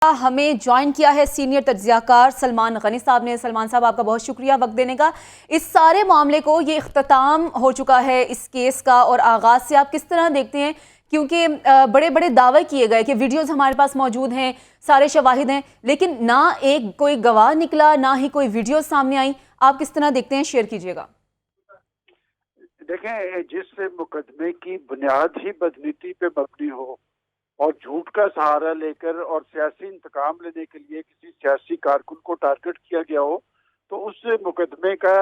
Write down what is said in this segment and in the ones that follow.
हमें ज्वाइन किया है सीनियर तज्जियाकार सलमान गनी साहब ने। सलमान साहब, आपका बहुत शुक्रिया वक्त देने का। इस सारे मामले को, ये इख्तिताम हो चुका है इस केस का, और आगाज से आप किस तरह देखते हैं? क्योंकि बड़े बड़े दावे किए गए कि वीडियोस हमारे पास मौजूद हैं, सारे शवाहिद हैं, लेकिन ना एक कोई गवाह निकला, ना ही कोई वीडियो सामने आई। आप किस तरह देखते हैं? शेयर कीजिएगा। देखें, जिस मुकदमे की बुनियाद ही बदनीति पे मबनी हो और झूठ का सहारा लेकर और सियासी इंतकाम लेने के लिए किसी सियासी कारकुन को टारगेट किया गया हो, तो उस मुकदमे का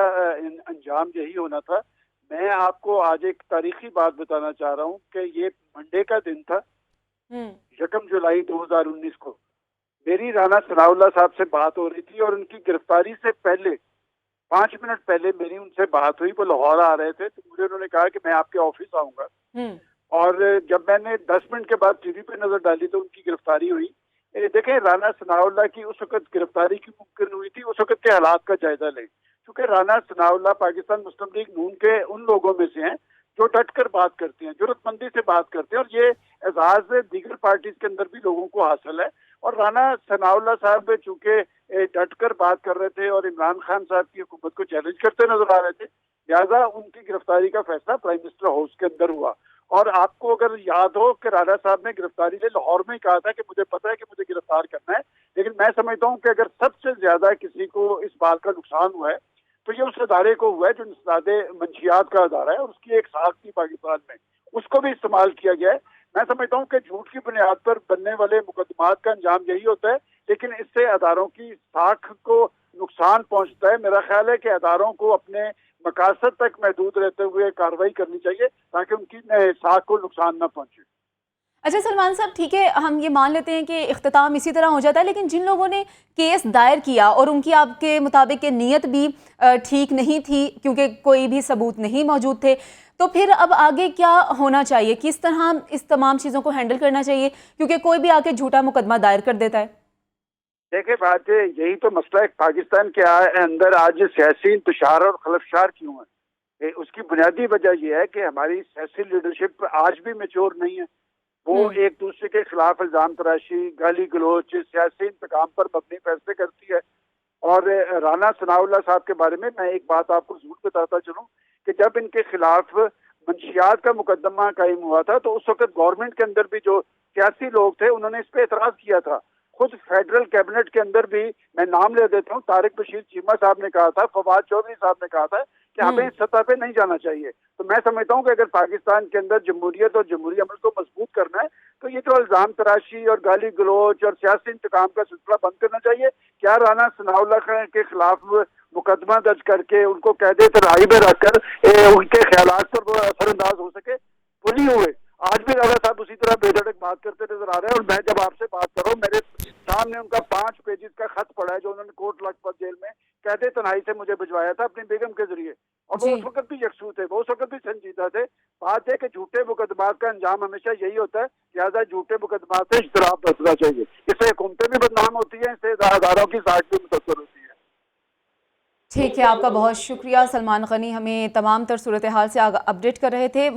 अंजाम यही होना था। मैं आपको आज एक तारीखी बात बताना चाह रहा हूँ कि ये मंडे का दिन था, 1 जुलाई 2019 को। मेरी राना सनाउल्लाह साहब से बात हो रही थी और उनकी गिरफ्तारी से पहले 5 मिनट पहले मेरी उनसे बात हुई। वो लाहौर आ रहे थे, तो मुझे उन्होंने कहा कि मैं आपके ऑफिस आऊंगा। और जब मैंने 10 मिनट के बाद टीवी पे नजर डाली तो उनकी गिरफ्तारी हुई। देखें, राना सनाउल्लाह की उस वक्त गिरफ्तारी की मुमकिन हुई थी, उस वक्त के हालात का जायजा लें। क्योंकि राना सनाउल्लाह पाकिस्तान मुस्लिम लीग नून के उन लोगों में से हैं जो डटकर बात करते हैं, जुर्रतमंदी से बात करते हैं, और ये एजाज दीगर पार्टीज के अंदर भी लोगों को हासिल है। और राना सनाउल्लाह साहब चूंकि डटकर बात कर रहे थे और इमरान खान साहब की हुकूमत को चैलेंज करते नजर आ रहे थे, लिहाजा उनकी गिरफ्तारी का फैसला प्राइम मिनिस्टर हाउस के अंदर हुआ। और आपको अगर याद हो कि राना साहब ने गिरफ्तारी ले लाहौर में कहा था कि मुझे पता है कि मुझे गिरफ्तार करना है, लेकिन मैं समझता हूँ कि अगर सबसे ज्यादा किसी को इस बात का नुकसान हुआ है तो ये उस अदारे को हुआ है जो इंसदादे मंशियात का अदारा है, और उसकी एक साख थी पाकिस्तान में, उसको भी इस्तेमाल किया गया है। मैं समझता हूँ कि झूठ की बुनियाद पर बनने वाले मुकदमात का अंजाम यही होता है, लेकिन इससे अदारों की साख को नुकसान पहुंचता है। मेरा ख्याल है कि अदारों को अपने मकासद तक महदूद रहते हुए कार्रवाई करनी चाहिए ताकि उनकी साख को नुकसान न पहुंचे। अच्छा सलमान साहब, ठीक है, हम ये मान लेते हैं कि इख्तिताम इसी तरह हो जाता है, लेकिन जिन लोगों ने केस दायर किया और उनकी आपके मुताबिक नीयत भी ठीक नहीं थी, क्योंकि कोई भी सबूत नहीं मौजूद थे, तो फिर अब आगे क्या होना चाहिए? किस तरह इस तमाम चीज़ों को हैंडल करना चाहिए? क्योंकि कोई भी आके झूठा मुकदमा दायर कर देता है। देखिए, बात है, यही तो मसला है पाकिस्तान के अंदर आज सियासी इंतशार और खलफशार क्यों है। उसकी बुनियादी वजह यह है कि हमारी सियासी लीडरशिप आज भी मैच्योर नहीं है। वो एक दूसरे के खिलाफ इल्जाम तराशी, गाली गलोच, सियासी इंतकाम पर मबनी फैसले करती है। और राना सनाउल्लाह साहब के बारे में मैं एक बात आपको जरूर बताता चलूं कि जब इनके खिलाफ मंशियात का मुकदमा कायम हुआ था तो उस वक्त गवर्नमेंट के अंदर भी जो सियासी लोग थे उन्होंने इस पे एतराज किया था। खुद फेडरल कैबिनेट के अंदर भी, मैं नाम ले देता हूँ, तारिक बशीर चीमा साहब ने कहा था, फवाद चौधरी साहब ने कहा था कि हमें इस सतह पे नहीं जाना चाहिए। तो मैं समझता हूँ कि अगर पाकिस्तान के अंदर जमहूरियत और जमहूरी अमल को मजबूत करना है तो ये तो इल्जाम तराशी और गाली गलोच और सियासी इंतकाम का सिलसिला बंद करना चाहिए। क्या राना सनाउल्लाह के खिलाफ मुकदमा दर्ज करके उनको कैदे तन्हाई में रखकर उनके ख्यालात पर असरअंदाज हो सके? वो नहीं हुए। आज भी राना साहब उसी तरह बेधड़क बात करते नजर आ रहे हैं। और मैं जब आपसे बात कर रहा हूँ, मेरे सामने उनका 5 पेजेस का खत पड़ा है जो उन्होंने कोट लखपत जेल में कैदे तन्हाई से मुझे भिजवाया था अपनी बेगम के जरिए। और वो उस वक्त भी यकसू थे, वो उस वक्त भी संजीदा थे। बात है कि झूठे मुकदमात का अंजाम हमेशा यही होता है, लिहाजा झूठे मुकदमात से इज्तराब बचना चाहिए। इससे हुकूमतें भी बदनाम होती है, इससे अदारों की साख भी मुतासर होती है। ठीक है, आपका बहुत शुक्रिया। सलमान गनी हमें तमाम तर सूरत हाल से अपडेट कर रहे थे।